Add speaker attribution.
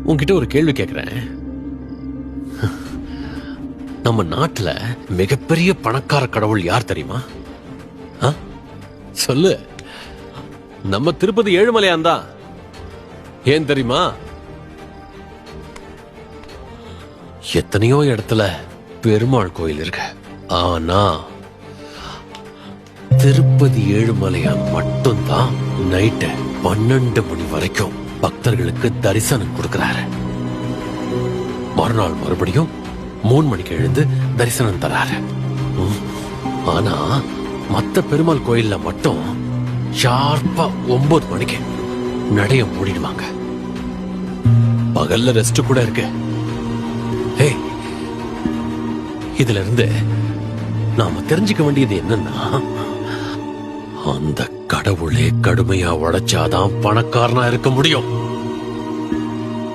Speaker 1: உன்கிட்ட ஒரு கேள்வி கேக்குறேன். நம்ம நாட்டுல மிகப்பெரிய பணக்கார கடவுள் யார் தெரியுமா? சொல்லு. நம்ம திருப்பதி ஏழுமலையான் தான். ஏன் தெரியுமா? எத்தனையோ இடத்துல பெருமாள் கோயில் இருக்கு, ஆனா திருப்பதி ஏழுமலையான் மட்டும்தான் நைட்டு 12 மணி வரைக்கும் பக்தர்களுக்கு தரிசனம் கொடுக்கிறாரு. மறுநாள் மறுபடியும் 3 மணிக்கு எழுந்து தரிசனம் தராரு. ஆனா மத்த பெருமாள் கோயில்ல மட்டும் ஷார்ப்பா 9 மணிக்கு நடைய மூடிடுவாங்க. பகல்ல ரெஸ்ட் கூட இருக்கு. இதுல இருந்து நாம தெரிஞ்சுக்க வேண்டியது என்னன்னா, அந்த கடவுளே கடுமையா உழைச்சாதான் பணக்காரனா இருக்க முடியும்.